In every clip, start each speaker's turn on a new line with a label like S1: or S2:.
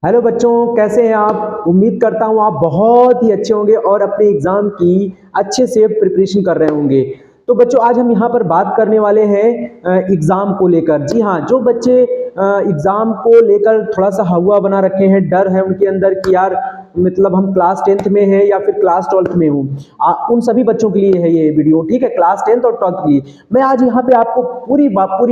S1: Hello बच्चों, कैसे हैं आप। उम्मीद करता हूं आप बहुत ही अच्छे होंगे और अपने एग्जाम की अच्छे से प्रिपरेशन कर रहे होंगे। तो बच्चों, आज हम यहाँ पर बात करने वाले हैं एग्जाम को लेकर। जी हाँ, जो बच्चे एग्जाम को लेकर थोड़ा सा हवा बना रखे हैं, डर है उनके अंदर कि यार मतलब हम क्लास 10th में हैं या फिर क्लास 12th में हूँ, उन सभी बच्चों के लिए है ये वीडियो। ठीक है, क्लास 10th और 12th के लिए मैं आज यहाँ पे आपको पूरी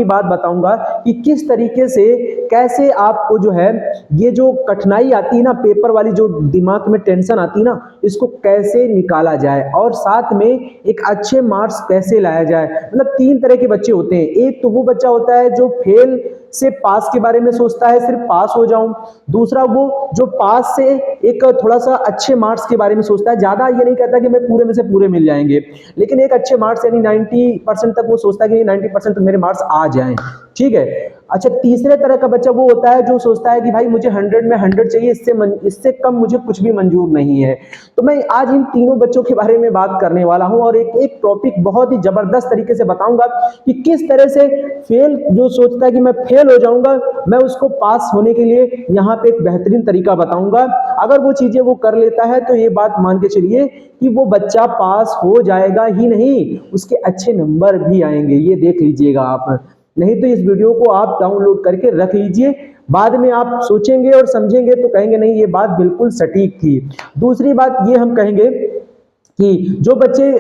S1: बात बताऊंगा कि किस तरीके से कैसे आपको जो है ये जो कठिनाई आती है ना, पेपर वाली जो दिमाग में टेंशन आती है ना, इसको कैसे निकाला जाए और साथ में एक अच्छे मार्क्स कैसे लाया जाए। मतलब तीन तरह के बच्चे होते हैं। एक तो वो बच्चा होता है जो फेल से पास के बारे में सोचता है, सिर्फ पास हो जाऊं। दूसरा वो जो पास से एक थोड़ा सा अच्छे मार्क्स के बारे में सोचता है, ज्यादा ये नहीं कहता कि मैं पूरे में से पूरे मिल जाएंगे, लेकिन एक अच्छे मार्क्स यानी 90% तक वो सोचता है कि 90% मेरे मार्क्स आ जाएं। ठीक है। अच्छा, तीसरे तरह का बच्चा वो होता है जो सोचता है कि भाई मुझे 100 में 100 चाहिए, इससे कम मुझे कुछ भी मंजूर नहीं है। तो मैं आज इन तीनों बच्चों के बारे में बात करने वाला हूं और एक एक टॉपिक बहुत ही जबरदस्त तरीके से बताऊंगा कि किस तरह से फेल जो सोचता है कि मैं फेल हो जाऊंगा, मैं उसको पास होने के लिए यहाँ पे एक बेहतरीन तरीका बताऊंगा। अगर वो चीजें वो कर लेता है तो ये बात मान के चलिए कि वो बच्चा पास हो जाएगा ही नहीं, उसके अच्छे नंबर भी आएंगे। ये देख लीजिएगा आप। नहीं तो इस वीडियो को आप डाउनलोड करके रख लीजिए, बाद में आप सोचेंगे और समझेंगे तो कहेंगे नहीं ये बात बिल्कुल सटीक थी। दूसरी बात ये हम कहेंगे कि जो बच्चे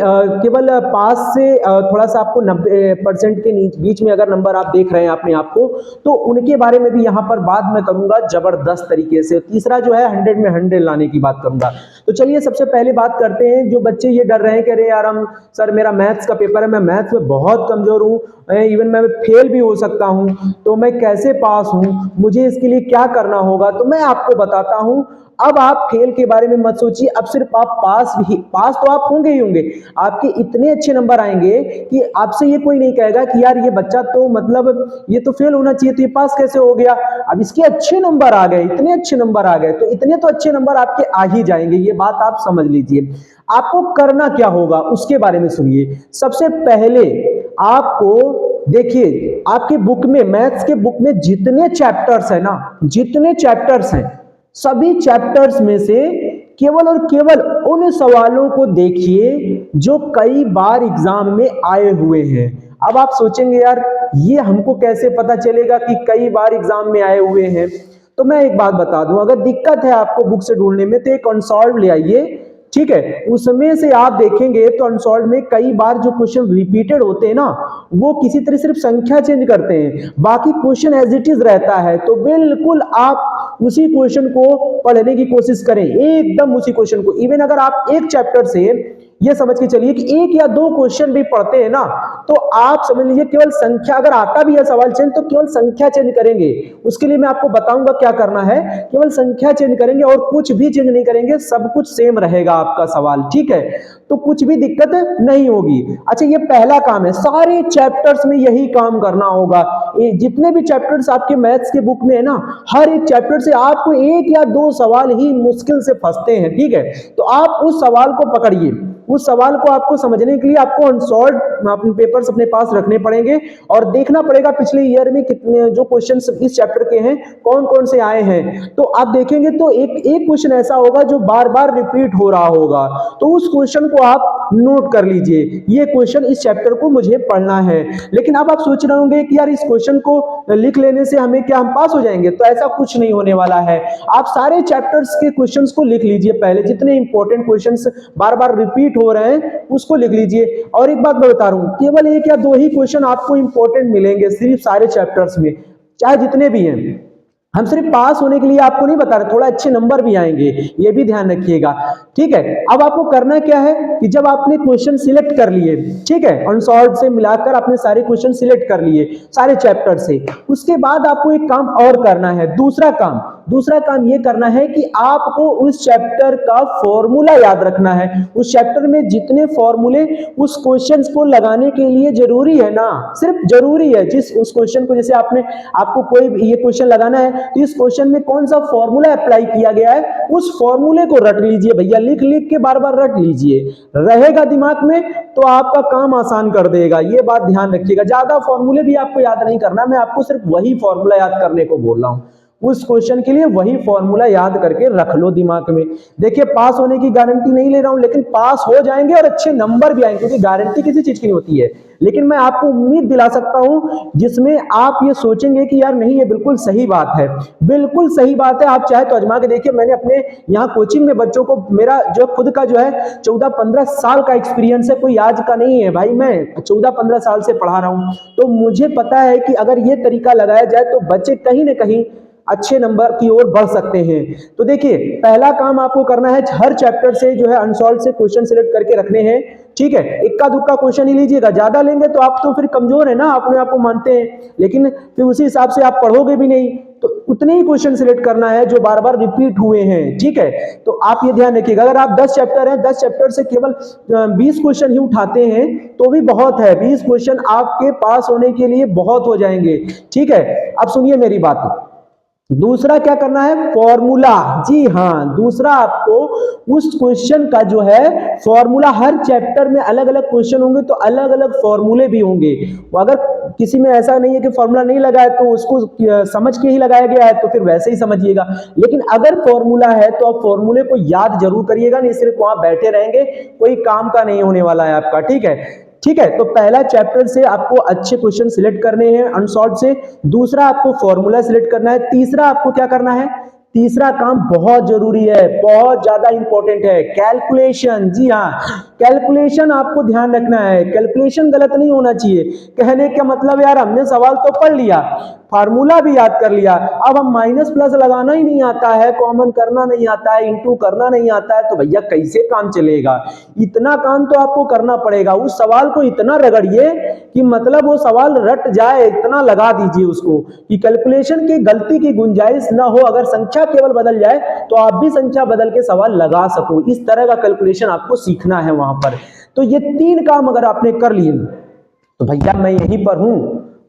S1: केवल पास से थोड़ा सा आपको 90% के बीच में अगर नंबर आप देख रहे हैं अपने आप को, तो उनके बारे में भी यहाँ पर बात मैं करूंगा जबरदस्त तरीके से। तीसरा जो है 100 में 100 लाने की बात करूंगा। तो चलिए सबसे पहले बात करते हैं जो बच्चे ये डर रहे हैं कि अरे यार हम सर मेरा मैथ्स का पेपर है, मैं मैथ्स में बहुत कमजोर हूँ, इवन मैं फेल भी हो सकता हूँ, तो मैं कैसे पास हूँ, मुझे इसके लिए क्या करना होगा। तो मैं आपको बताता हूँ। अब आप फेल के बारे में मत सोचिए, अब सिर्फ आप पास तो आप होंगे ही होंगे। आपके इतने अच्छे नंबर आएंगे कि आपसे ये कोई नहीं कहेगा कि यार ये बच्चा तो मतलब ये तो फेल होना चाहिए, तो ये पास कैसे हो गया। अब इसके अच्छे नंबर आ गए, इतने अच्छे नंबर आ गए, तो इतने तो अच्छे नंबर आपके आ ही जाएंगे, ये बात आप समझ लीजिए। आपको करना क्या होगा उसके बारे में सुनिए। सबसे पहले आपको देखिए, आपकी बुक में, मैथ्स के बुक में जितने चैप्टर्स है ना, जितने चैप्टर्स हैं, सभी चैप्टर्स में से केवल और केवल उन सवालों को देखिए जो कई बार एग्जाम में आए हुए हैं। अब आप सोचेंगे यार ये हमको कैसे पता चलेगा कि कई बार एग्जाम में आए हुए हैं। तो मैं एक बात बता दूं, अगर दिक्कत है आपको बुक से ढूंढने में तो एक अनसॉल्व ले आइए। ठीक है, उसमें से आप देखेंगे तो अनसॉल्व में कई बार जो क्वेश्चन रिपीटेड होते हैं ना, वो किसी तरह सिर्फ संख्या चेंज करते हैं, बाकी क्वेश्चन एज इट इज रहता है। तो बिल्कुल आप उसी क्वेश्चन को पढ़ने की कोशिश करें, एकदम उसी क्वेश्चन को। इवन अगर आप एक चैप्टर से ये समझ के चलिए कि एक या दो क्वेश्चन भी पढ़ते हैं ना, तो आप समझ लीजिए केवल संख्या, अगर आता भी है सवाल चेंज, तो केवल संख्या चेंज करेंगे। उसके लिए मैं आपको बताऊंगा क्या करना है। केवल संख्या चेंज करेंगे और कुछ भी चेंज नहीं करेंगे, सब कुछ सेम रहेगा आपका सवाल। ठीक है, तो कुछ भी दिक्कत नहीं होगी। अच्छा, ये पहला काम है, सारे चैप्टर्स में यही काम करना होगा। जितने भी चैप्टर्स आपके मैथ्स के बुक में है ना, हर एक चैप्टर से आपको एक या दो सवाल ही मुश्किल से फंसते हैं। ठीक है, तो आप उस सवाल को पकड़िए। उस सवाल को आपको समझने के लिए आपको अनसॉल्व अपने पेपर्स अपने पास रखने पड़ेंगे और देखना पड़ेगा पिछले ईयर में कितने जो क्वेश्चंस इस चैप्टर के हैं कौन कौन से आए हैं। तो आप देखेंगे तो एक एक क्वेश्चन ऐसा होगा जो बार बार रिपीट हो रहा होगा, तो उस क्वेश्चन को आप नोट कर लीजिए, ये क्वेश्चन इस चैप्टर को मुझे पढ़ना है। लेकिन अब आप सोच रहे होंगे कि यार इस क्वेश्चन को लिख लेने से हमें क्या हम पास हो जाएंगे, तो ऐसा कुछ नहीं होने वाला है। आप सारे चैप्टर्स के क्वेश्चंस को लिख लीजिए पहले, जितने इंपॉर्टेंट क्वेश्चंस बार बार रिपीट हो रहे हैं उसको लिख लीजिए। और एक बात मैं बता रहा हूं, केवल एक या दो ही क्वेश्चन आपको इंपॉर्टेंट मिलेंगे सिर्फ सारे चैप्टर्स में, चाहे जितने भी हैं। हम सिर्फ पास होने के लिए आपको नहीं बता रहे, थोड़ा अच्छे नंबर भी आएंगे, ये भी ध्यान रखिएगा। ठीक है, अब आपको करना क्या है कि जब आपने क्वेश्चन सिलेक्ट कर लिए, ठीक है, अनसॉल्व से मिलाकर आपने सारे क्वेश्चन सिलेक्ट कर लिए सारे चैप्टर से, उसके बाद आपको एक काम और करना है। दूसरा काम ये करना है कि आपको उस चैप्टर का फॉर्मूला याद रखना है। उस चैप्टर में जितने फॉर्मूले उस क्वेश्चन को लगाने के लिए जरूरी है ना, सिर्फ जरूरी है, जिस उस क्वेश्चन को, जैसे आपको कोई ये क्वेश्चन लगाना है तो इस क्वेश्चन में कौन सा फॉर्मूला अप्लाई किया गया है, उस फॉर्मूले को रट लीजिए भैया, लिख लिख के बार बार रट लीजिए, रहेगा दिमाग में तो आपका काम आसान कर देगा। ये बात ध्यान रखिएगा, ज्यादा फॉर्मूले भी आपको याद नहीं करना, मैं आपको सिर्फ वही फॉर्मूला याद करने को बोल रहा हूं। उस क्वेश्चन के लिए वही फॉर्मूला याद करके रख लो दिमाग में। देखिए पास होने की गारंटी नहीं ले रहा हूं, लेकिन पास हो जाएंगे और अच्छे नंबर भी आएंगे, क्योंकि गारंटी किसी चीज की नहीं होती है, लेकिन मैं आपको उम्मीद दिला सकता हूं जिसमें आप ये सोचेंगे कि यार नहीं ये बिल्कुल सही बात है, बिल्कुल सही बात है। आप चाहे तो आजमा के देखिए, मैंने अपने यहाँ कोचिंग में बच्चों को, मेरा जो खुद का जो है 14-15 साल का एक्सपीरियंस है, कोई आज का नहीं है भाई, मैं 14-15 साल से पढ़ा रहा हूं, तो मुझे पता है कि अगर ये तरीका लगाया जाए तो बच्चे कहीं ना कहीं अच्छे नंबर की ओर बढ़ सकते हैं। तो देखिए पहला काम आपको करना है, हर चैप्टर से जो है अनसॉल्व से क्वेश्चन सिलेक्ट करके रखने हैं, ठीक है। इक्का दुक्का क्वेश्चन ही लीजिएगा, ज्यादा लेंगे तो आप तो फिर कमजोर है ना, अपने आप को मानते हैं, लेकिन फिर उसी हिसाब से आप पढ़ोगे भी नहीं, तो उतने ही क्वेश्चन सिलेक्ट करना है जो बार बार रिपीट हुए हैं, ठीक है। तो आप ये ध्यान रखिएगा, अगर आप 10 चैप्टर हैं, 10 चैप्टर से केवल 20 क्वेश्चन ही उठाते हैं तो भी बहुत है, 20 क्वेश्चन आपके पास होने के लिए बहुत हो जाएंगे, ठीक है। अब सुनिए मेरी बात, दूसरा क्या करना है, फॉर्मूला। जी हाँ, दूसरा आपको उस क्वेश्चन का जो है फॉर्मूला, हर चैप्टर में अलग अलग क्वेश्चन होंगे तो अलग अलग फॉर्मूले भी होंगे। अगर किसी में ऐसा नहीं है कि फॉर्मूला नहीं लगा है तो उसको समझ के ही लगाया गया है तो फिर वैसे ही समझिएगा, लेकिन अगर फॉर्मूला है तो आप फॉर्मूले को याद जरूर करिएगा, नहीं सिर्फ वहां बैठे रहेंगे, कोई काम का नहीं होने वाला है आपका, ठीक है। ठीक है, तो पहला चैप्टर से आपको अच्छे क्वेश्चन सिलेक्ट करने हैं अनसॉल्व से, दूसरा आपको फॉर्मूला सिलेक्ट करना है, तीसरा आपको क्या करना है, तीसरा काम बहुत जरूरी है, बहुत ज्यादा इंपॉर्टेंट है, कैलकुलेशन। जी हाँ, कैलकुलेशन आपको ध्यान रखना है, कैलकुलेशन गलत नहीं होना चाहिए। कहने का मतलब यार हमने सवाल तो पढ़ लिया, फार्मूला भी याद कर लिया, अब हम माइनस प्लस लगाना ही नहीं आता है, कॉमन करना नहीं आता है, इंटू करना नहीं आता है, तो भैया कैसे काम चलेगा। इतना काम तो आपको करना पड़ेगा, उस सवाल को इतना रगड़िए कि मतलब वो सवाल रट जाए, इतना लगा दीजिए उसको कि कैलकुलेशन की गलती की गुंजाइश ना हो। अगर संख्या केवल बदल जाए तो आप भी संख्या बदल के सवाल लगा सको, इस तरह का कैलकुलेशन आपको सीखना है वहां पर। तो ये 3 काम अगर आपने कर लिए तो भैया मैं यहीं पर हूं,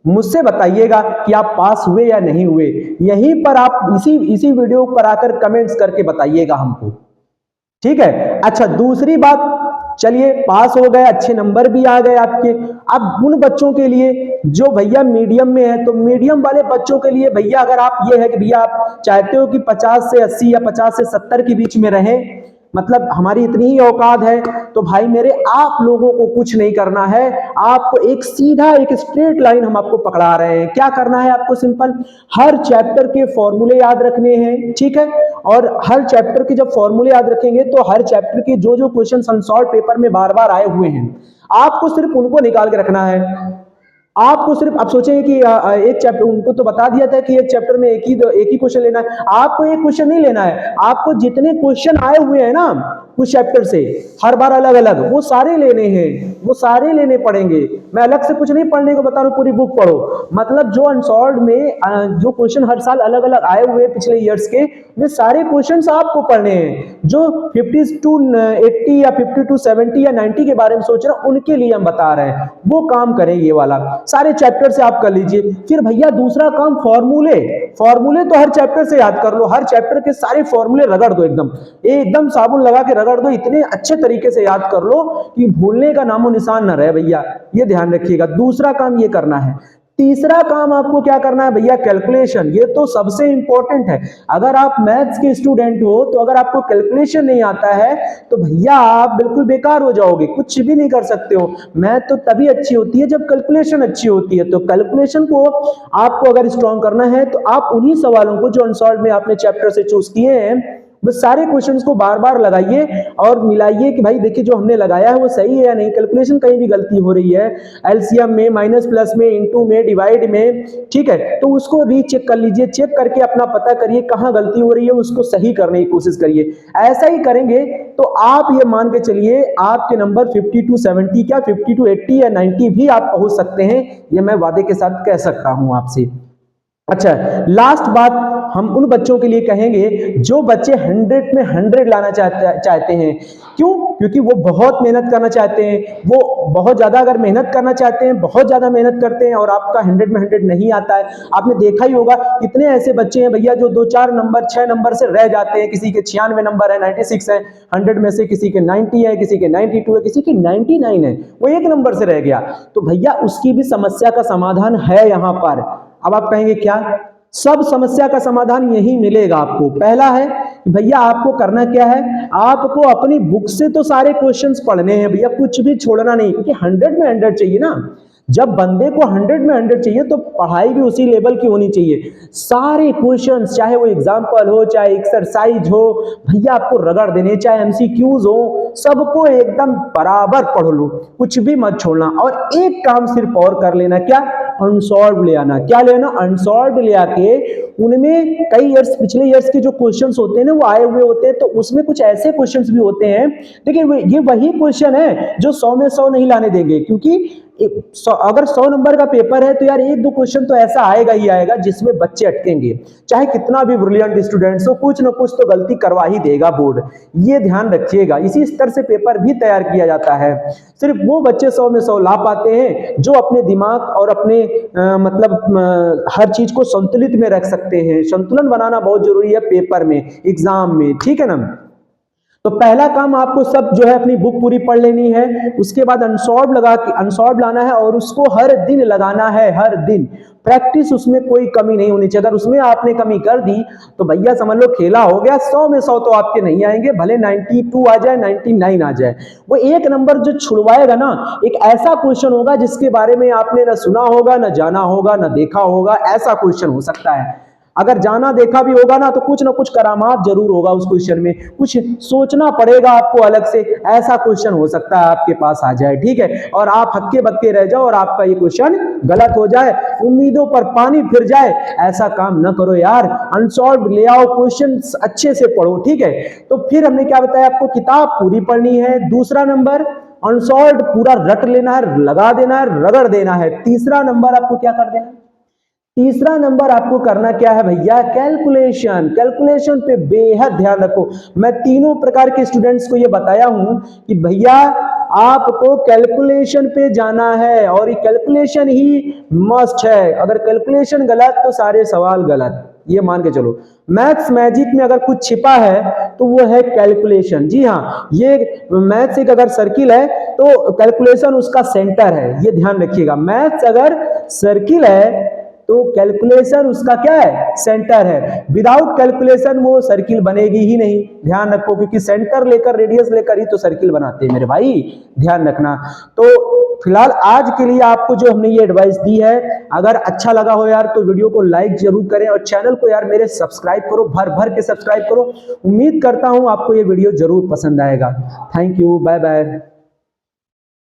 S1: मुझसे बताइएगा कि आप पास हुए या नहीं हुए, यहीं पर आप इसी वीडियो पर आकर कमेंट्स करके बताइएगा हमको, ठीक है। अच्छा दूसरी बात, चलिए पास हो गए, अच्छे नंबर भी आ गए आपके। अब उन बच्चों के लिए जो भैया मीडियम में है, तो मीडियम वाले बच्चों के लिए भैया अगर आप ये है कि भैया आप चाहते हो कि 50 से 80 या 50 से 70 के बीच में रहे, मतलब हमारी इतनी ही औकात है, तो भाई मेरे आप लोगों को कुछ नहीं करना है, आपको एक सीधा एक स्ट्रेट लाइन हम आपको पकड़ा रहे हैं। क्या करना है आपको, सिंपल, हर चैप्टर के फॉर्मूले याद रखने हैं, ठीक है। और हर चैप्टर के जब फॉर्मूले याद रखेंगे तो हर चैप्टर के जो जो क्वेश्चन अनसॉल्व पेपर में बार बार आए हुए हैं आपको सिर्फ उनको निकाल के रखना है। आपको सिर्फ, आप सोचेंगे कि एक चैप्टर, उनको तो बता दिया था कि एक चैप्टर में एक ही क्वेश्चन लेना है, आपको एक क्वेश्चन नहीं लेना है, आपको जितने क्वेश्चन आए हुए हैं ना उस चैप्टर से हर बार अलग अलग वो सारे लेने हैं, वो सारे लेने पड़ेंगे। मैं अलग से कुछ नहीं पढ़ने को बता रहा हूं, पूरी बुक पढ़ो। मतलब जो अनसॉल्व में जो क्वेश्चन हर साल अलग अलग आए हुए पिछले ईयर्स के, वे सारे क्वेश्चन आपको पढ़ने हैं। जो 50 to 80 या 50 to 70 या 90 के बारे में सोच रहे हैं उनके लिए हम बता रहे हैं, वो काम करें ये वाला, सारे चैप्टर से आप कर लीजिए। फिर भैया दूसरा काम, फॉर्मूले। फॉर्मूले तो हर चैप्टर से याद कर लो, हर चैप्टर के सारे फॉर्मूले रगड़ दो, एकदम साबुन लगा के रगड़ दो, इतने अच्छे तरीके से याद कर लो कि भूलने का नामो निशान ना रहे भैया, ये ध्यान रखिएगा। दूसरा काम ये करना है। तीसरा काम आपको क्या करना है भैया, कैलकुलेशन। ये तो सबसे इंपॉर्टेंट है। अगर आप मैथ्स के स्टूडेंट हो तो अगर आपको कैलकुलेशन नहीं आता है तो भैया आप बिल्कुल बेकार हो जाओगे, कुछ भी नहीं कर सकते हो। मैथ तो तभी अच्छी होती है जब कैलकुलेशन अच्छी होती है। तो कैलकुलेशन को आपको अगर स्ट्रॉन्ग करना है तो आप उन्हीं सवालों को जो अनसॉल्व में आपने चैप्टर से चूज किए हैं, बस सारे क्वेश्चंस को बार बार लगाइए और मिलाइए कि भाई देखिए जो हमने लगाया है वो सही है या नहीं, कैलकुलेशन कहीं भी गलती हो रही है, एलसीएम में, माइनस प्लस में, इनटू में, डिवाइड में, ठीक है। तो उसको रीचेक कर लीजिए, चेक करके अपना पता करिए कहां गलती हो रही है, उसको सही करने की कोशिश करिए। ऐसा ही करेंगे तो आप ये मान के चलिए आपके नंबर 50 to 70 क्या 50 to 80 या 90 भी आप पहुंच सकते हैं, ये मैं वादे के साथ कह सकता हूं आपसे। अच्छा, लास्ट बात हम उन बच्चों के लिए कहेंगे जो बच्चे 100 में 100 लाना चाहते हैं। क्यों? क्योंकि वो बहुत मेहनत करना चाहते हैं, वो बहुत ज्यादा अगर मेहनत करना चाहते हैं, बहुत ज्यादा मेहनत करते हैं और आपका 100 में 100 नहीं आता है। आपने देखा ही होगा कितने ऐसे बच्चे हैं भैया जो 2-4 नंबर 6 नंबर से रह जाते हैं, किसी के 96 नंबर है, 96 है, 100 में से किसी के 90 है, किसी के 92 है, किसी के 99 है, वो एक नंबर से रह गया। तो भैया उसकी भी समस्या का समाधान है यहाँ पर। अब आप कहेंगे क्या? सब समस्या का समाधान यही मिलेगा आपको। पहला है भैया आपको करना क्या है, आपको अपनी बुक से तो सारे क्वेश्चंस पढ़ने हैं भैया, कुछ भी छोड़ना नहीं, क्योंकि 100 में 100 चाहिए ना। जब बंदे को 100 में 100 चाहिए तो पढ़ाई भी उसी लेवल की होनी चाहिए। सारे क्वेश्चंस, चाहे वो एग्जाम्पल हो, चाहे एक्सरसाइज हो, भैया आपको रगड़ देने, चाहे एमसीक्यूज हो, सबको एकदम बराबर पढ़ लो, कुछ भी मत छोड़ना। और एक काम सिर्फ और कर लेना, क्या, अनसॉल्व ले आना। क्या लेना, अनसॉल्व ले आके उनमें कई ईयर्स, पिछले ईयर्स के जो क्वेश्चंस होते हैं ना वो आए हुए होते हैं, तो उसमें कुछ ऐसे क्वेश्चंस भी होते हैं, लेकिन ये वही क्वेश्चन है जो 100 में 100 नहीं लाने देंगे, क्योंकि अगर 100 नंबर का पेपर है तो यार एक दो क्वेश्चन तो ऐसा आएगा ही आएगा जिसमें बच्चे अटकेंगे, चाहे कितना भी ब्रिलियंट स्टूडेंट्स हो, कुछ ना कुछ तो गलती करवा ही देगा बोर्ड, ये ध्यान रखिएगा। इसी स्तर से पेपर भी तैयार किया जाता है। सिर्फ वो बच्चे 100 में 100 ला पाते हैं जो अपने दिमाग और अपने हर चीज को संतुलित में रख सकते हैं। संतुलन बनाना बहुत जरूरी है पेपर में, एग्जाम में, ठीक है ना। तो पहला काम आपको सब जो है अपनी बुक पूरी पढ़ लेनी है, उसके बाद अनसॉल्व लगा के अनसॉल्व लाना है और उसको हर दिन लगाना है, हर दिन प्रैक्टिस, उसमें कोई कमी नहीं होनी चाहिए। अगर उसमें आपने कमी कर दी तो भैया समझ लो खेला हो गया, 100 में 100 तो आपके नहीं आएंगे, भले 92 आ जाए, 99 आ जाए। वो एक नंबर जो छुड़वाएगा ना, एक ऐसा क्वेश्चन होगा जिसके बारे में आपने ना सुना होगा, ना जाना होगा, ना देखा होगा, ऐसा क्वेश्चन हो सकता है। अगर जाना देखा भी होगा ना तो कुछ ना कुछ करामात जरूर होगा उस क्वेश्चन में, कुछ सोचना पड़ेगा आपको अलग से, ऐसा क्वेश्चन हो सकता है आपके पास आ जाए, ठीक है। और आप हक्के बक्के रह जाओ और आपका ये क्वेश्चन गलत हो जाए, उम्मीदों पर पानी फिर जाए, ऐसा काम न करो यार। अनसॉल्व ले आओ, क्वेश्चन अच्छे से पढ़ो, ठीक है। तो फिर हमने क्या बताया आपको, किताब पूरी पढ़नी है, दूसरा नंबर अनसॉल्व पूरा रट लेना है, लगा देना है, रगड़ देना है। तीसरा नंबर आपको क्या कर देना है, तीसरा नंबर आपको करना क्या है भैया, कैलकुलेशन। कैलकुलेशन पे बेहद ध्यान रखो। मैं तीनों प्रकार के स्टूडेंट्स को ये बताया हूं कि भैया आपको कैलकुलेशन पे जाना है और ये कैलकुलेशन ही मस्ट है। अगर कैलकुलेशन गलत तो सारे सवाल गलत, ये मान के चलो। मैथ्स मैजिक में अगर कुछ छिपा है तो वो है कैलकुलेशन। जी हाँ, ये मैथ्स एक अगर सर्किल है तो कैलकुलेशन उसका सेंटर है, ये ध्यान रखिएगा। मैथ्स अगर सर्किल है तो कैलकुलेशन उसका क्या है, सेंटर है। विदाउट कैलकुलेशन वो सर्किल बनेगी ही नहीं, ध्यान रखो, क्योंकि सेंटर लेकर रेडियस लेकर ही तो सर्किल बनाते हैं मेरे भाई, ध्यान रखना। तो फिलहाल आज के लिए आपको जो हमने ये एडवाइस दी है, अगर अच्छा लगा हो यार तो वीडियो को लाइक जरूर करें और चैनल को यार मेरे सब्सक्राइब करो, भर भर के सब्सक्राइब करो। उम्मीद करता हूं आपको ये वीडियो जरूर पसंद आएगा। Thank you, bye bye.